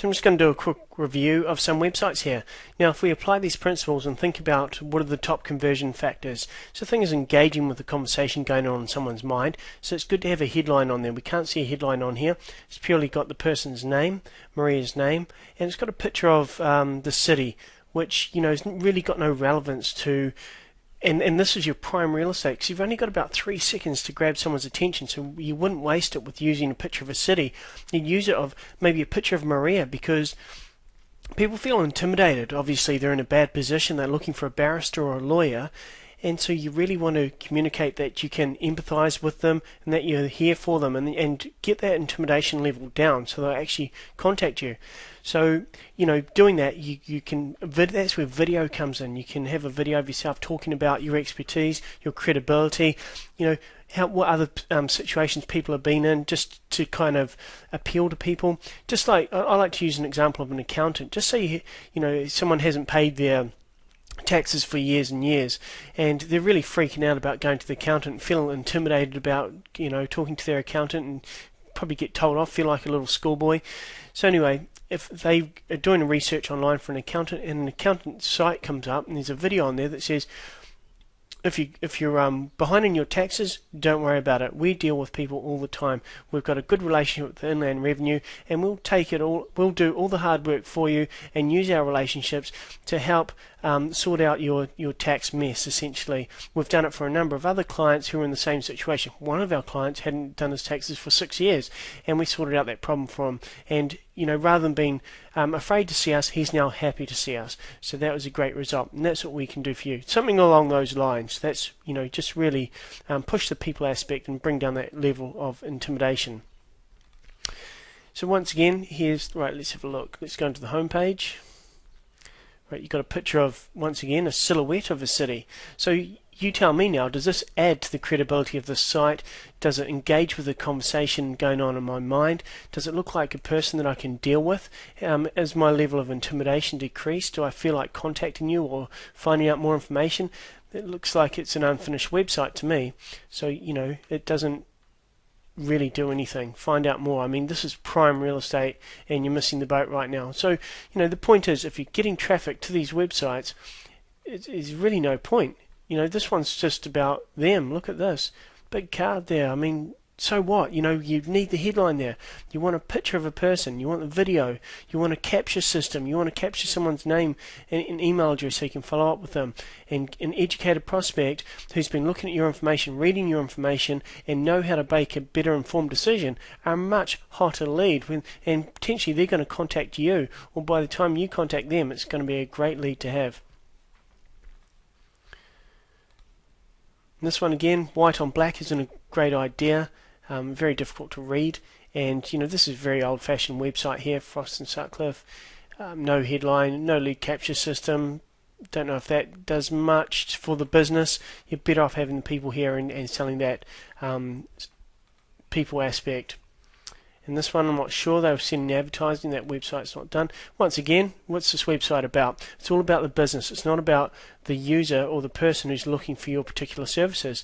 So I'm just going to do a quick review of some websites here. Now, if we apply these principles and think about what are the top conversion factors, so the thing is engaging with the conversation going on in someone's mind. So it's good to have a headline on there. We can't see a headline on here. It's purely got the person's name, Maria's name, and it's got a picture of the city, which has really got no relevance to. And this is your prime real estate, because you've only got about 3 seconds to grab someone's attention, so you wouldn't waste it with using a picture of a city. You'd use it of maybe a picture of Maria, because people feel intimidated. Obviously, they're in a bad position. They're looking for a barrister or a lawyer, and so you really want to communicate that you can empathize with them and that you're here for them, and get that intimidation level down so they'll actually contact you. So, doing that, you can, that's where video comes in. You can have a video of yourself talking about your expertise, your credibility, what other situations people have been in, just to kind of appeal to people. Just like, I like to use an example of an accountant. Just say, someone hasn't paid their taxes for years and years, and they're really freaking out about going to the accountant, feeling intimidated about, talking to their accountant, and probably get told off, feel like a little schoolboy. So anyway, if they are doing a research online for an accountant, and an accountant site comes up and there's a video on there that says, if you're behind in your taxes, don't worry about it. We deal with people all the time. We've got a good relationship with the Inland Revenue, and we'll do all the hard work for you and use our relationships to help sort out your tax mess, essentially. We've done it for a number of other clients who are in the same situation. One of our clients hadn't done his taxes for 6 years, and we sorted out that problem for him. And rather than being afraid to see us, he's now happy to see us. So that was a great result, and that's what we can do for you. Something along those lines. That's just really push the people aspect and bring down that level of intimidation. So once again, let's have a look. Let's go into the home page. Right, you've got a picture of, once again, a silhouette of a city. So you tell me now, does this add to the credibility of the site? Does it engage with the conversation going on in my mind? Does it look like a person that I can deal with? Is my level of intimidation decreased? Do I feel like contacting you or finding out more information? It looks like it's an unfinished website to me. So, it doesn't really do anything. Find out more. I mean, this is prime real estate, and you're missing the boat right now. So, the point is, if you're getting traffic to these websites, it's really no point. This one's just about them. Look at this big card there. I mean, so what? You need the headline there. You want a picture of a person. You want the video. You want a capture system. You want to capture someone's name and an email address so you can follow up with them. And an educated prospect who's been looking at your information, reading your information, and know how to make a better informed decision are a much hotter lead. And potentially they're going to contact you, or by the time you contact them, it's going to be a great lead to have. This one again, white on black, isn't a great idea. Very difficult to read, and this is a very old-fashioned website here, Frost and Sutcliffe. No headline, no lead capture system. Don't know if that does much for the business. You're better off having the people here and selling that people aspect. And this one, I'm not sure. They were sending advertising. That website's not done. Once again, what's this website about? It's all about the business. It's not about the user or the person who's looking for your particular services.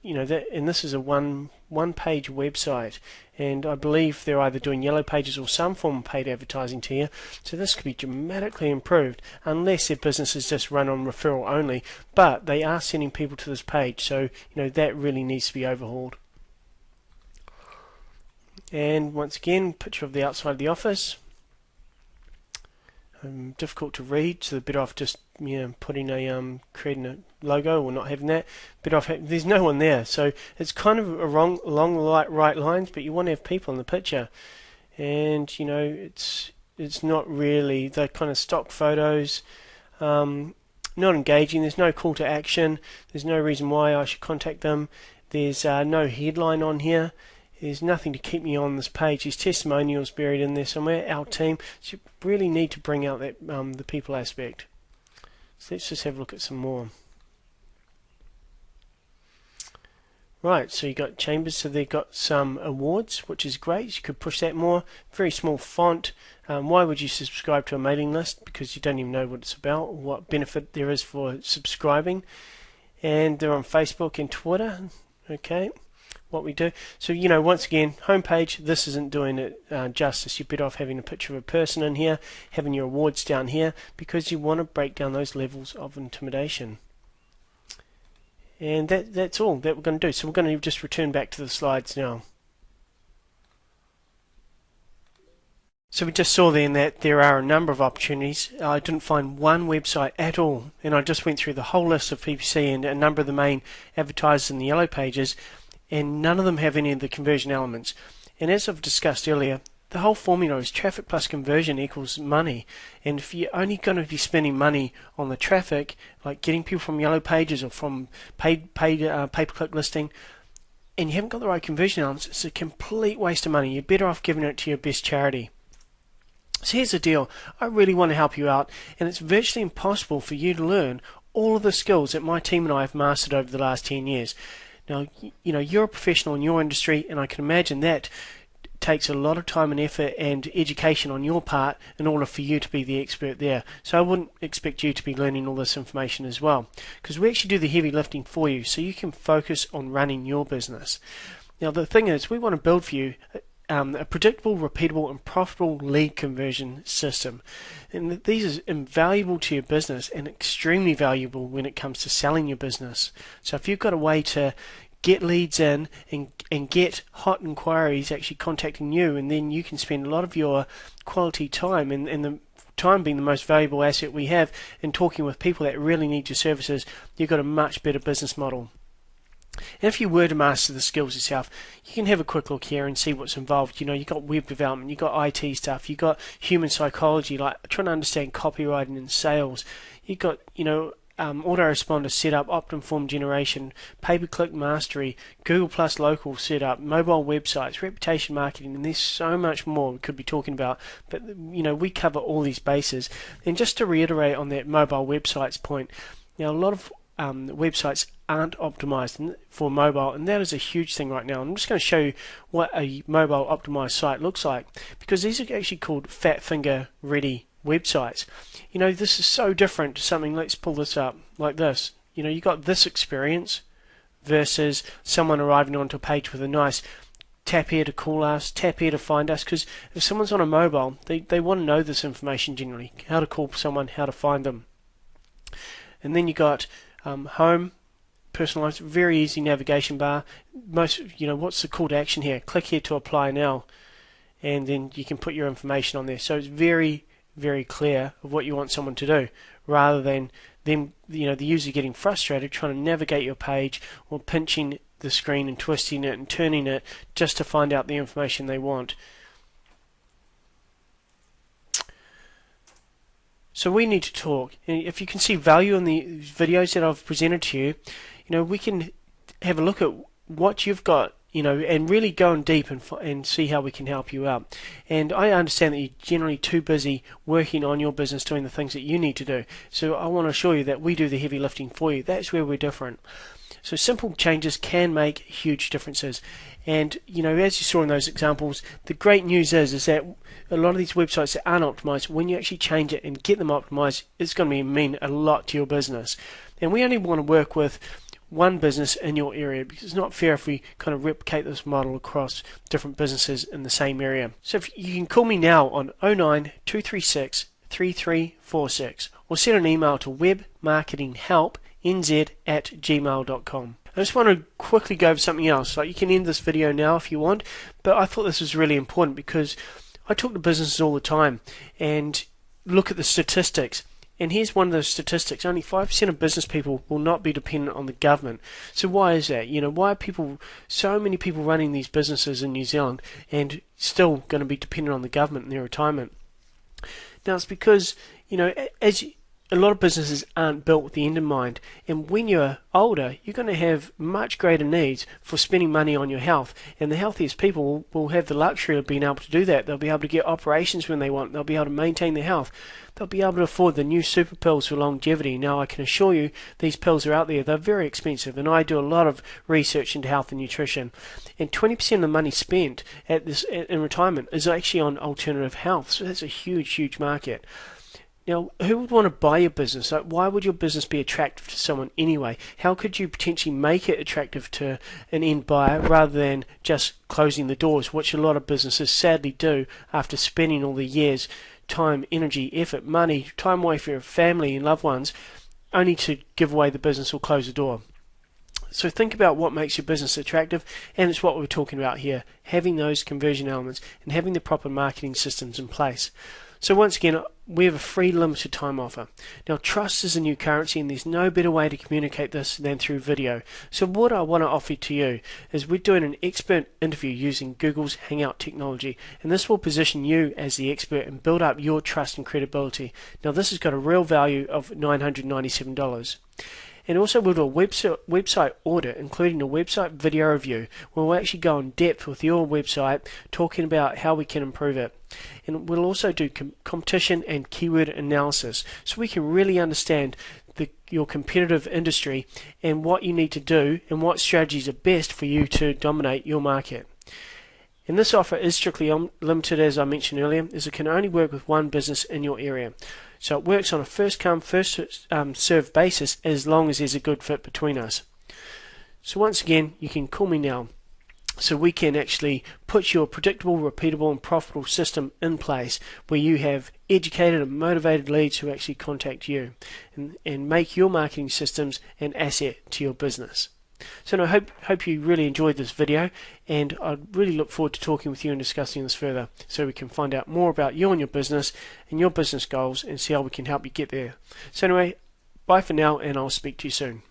And this is a one-page website, and I believe they're either doing yellow pages or some form of paid advertising to you. So this could be dramatically improved, unless their business is just run on referral only. But they are sending people to this page, so that really needs to be overhauled. And once again, picture of the outside of the office. Difficult to read, so they're better off just putting creating a logo or not having that. Better off there's no one there, so it's kind of along the right lines, but you want to have people in the picture, and it's not really the kind of stock photos. Not engaging. There's no call to action. There's no reason why I should contact them. There's no headline on here. There's nothing to keep me on this page. There's testimonials buried in there somewhere. Our team. So you really need to bring out that the people aspect. So let's just have a look at some more. Right, so you got Chambers, so they've got some awards, which is great. You could push that more. Very small font. Why would you subscribe to a mailing list? Because you don't even know what it's about, or what benefit there is for subscribing. And they're on Facebook and Twitter. Okay. what we do. So, once again, homepage, this isn't doing it justice. You're better off having a picture of a person in here, having your awards down here, because you want to break down those levels of intimidation. And that's all that we're going to do. So we're going to just return back to the slides now. So we just saw then that there are a number of opportunities. I didn't find one website at all, and I just went through the whole list of PPC and a number of the main advertisers in the yellow pages, and none of them have any of the conversion elements. And as I've discussed earlier, the whole formula is traffic plus conversion equals money. And if you're only going to be spending money on the traffic, like getting people from yellow pages or from paid pay-per-click listing, and you haven't got the right conversion elements, it's a complete waste of money. You're better off giving it to your best charity. So here's the deal. I really want to help you out, and it's virtually impossible for you to learn all of the skills that my team and I have mastered over the last 10 years. Now, you're a professional in your industry, and I can imagine that takes a lot of time and effort and education on your part in order for you to be the expert there. So I wouldn't expect you to be learning all this information as well, because we actually do the heavy lifting for you so you can focus on running your business. Now, the thing is, we want to build for you a predictable, repeatable and profitable lead conversion system. And these are invaluable to your business and extremely valuable when it comes to selling your business. So if you've got a way to get leads in and get hot inquiries actually contacting you, and then you can spend a lot of your quality time, and the time being the most valuable asset we have, in talking with people that really need your services, you've got a much better business model. And if you were to master the skills yourself, you can have a quick look here and see what's involved. You've got web development, you've got IT stuff, you've got human psychology, like trying to understand copywriting and sales. You've got, autoresponder setup, optimum form generation, pay-per-click mastery, Google Plus local setup, mobile websites, reputation marketing, and there's so much more we could be talking about. But we cover all these bases. And just to reiterate on that mobile websites point, now a lot of websites aren't optimized for mobile, and that is a huge thing right now. I'm just going to show you what a mobile optimized site looks like, because these are actually called fat finger ready websites. This is so different to something. Let's pull this up like this. You got this experience versus someone arriving onto a page with a nice tap here to call us, tap here to find us, because if someone's on a mobile, they want to know this information generally, how to call someone, how to find them. And then you got home, personalized, very easy navigation bar. What's the call to action here? Click here to apply now, and then you can put your information on there. So it's very, very clear of what you want someone to do, rather than them, the user getting frustrated trying to navigate your page or pinching the screen and twisting it and turning it just to find out the information they want. So we need to talk. And if you can see value in the videos that I've presented to you, we can have a look at what you've got, and really go in deep and see how we can help you out. And I understand that you're generally too busy working on your business, doing the things that you need to do. So I want to assure you that we do the heavy lifting for you. That's where we're different. So simple changes can make huge differences. And as you saw in those examples, the great news is that a lot of these websites that aren't optimized, when you actually change it and get them optimized, it's going to mean a lot to your business. And we only want to work with one business in your area, because it's not fair if we kind of replicate this model across different businesses in the same area. So if you can call me now on 09236 3346, or send an email to webmarketinghelpnz@gmail.com. I just want to quickly go over something else. Like, you can end this video now if you want, but I thought this was really important because I talk to businesses all the time and look at the statistics. And here's one of those statistics: only 5% of business people will not be dependent on the government. So why is that? Why are so many people running these businesses in New Zealand and still going to be dependent on the government in their retirement? Now, it's because, a lot of businesses aren't built with the end in mind, and when you're older, you're going to have much greater needs for spending money on your health, and the healthiest people will have the luxury of being able to do that. They'll be able to get operations when they want. They'll be able to maintain their health. They'll be able to afford the new super pills for longevity. Now, I can assure you these pills are out there. They're very expensive, and I do a lot of research into health and nutrition, and 20% of the money spent in retirement is actually on alternative health. So that's a huge, huge market. Now, who would want to buy your business? Like, why would your business be attractive to someone anyway? How could you potentially make it attractive to an end buyer rather than just closing the doors, which a lot of businesses sadly do after spending all the years, time, energy, effort, money, time away from your family and loved ones, only to give away the business or close the door? So think about what makes your business attractive, and it's what we're talking about here, having those conversion elements and having the proper marketing systems in place. So once again, we have a free limited time offer. Now, trust is a new currency, and there's no better way to communicate this than through video. So what I want to offer to you is we're doing an expert interview using Google's Hangout technology, and this will position you as the expert and build up your trust and credibility. Now, this has got a real value of $997. And also we'll do a website audit, including a website video review, where we'll actually go in depth with your website, talking about how we can improve it. And we'll also do competition and keyword analysis, so we can really understand your competitive industry and what you need to do and what strategies are best for you to dominate your market. And this offer is strictly limited, as I mentioned earlier, as it can only work with one business in your area. So it works on a first come, first served basis, as long as there's a good fit between us. So once again, you can call me now, so we can actually put your predictable, repeatable and profitable system in place where you have educated and motivated leads who actually contact you and make your marketing systems an asset to your business. So I hope you really enjoyed this video, and I really look forward to talking with you and discussing this further, so we can find out more about you and your business and your business goals and see how we can help you get there. So anyway, bye for now, and I'll speak to you soon.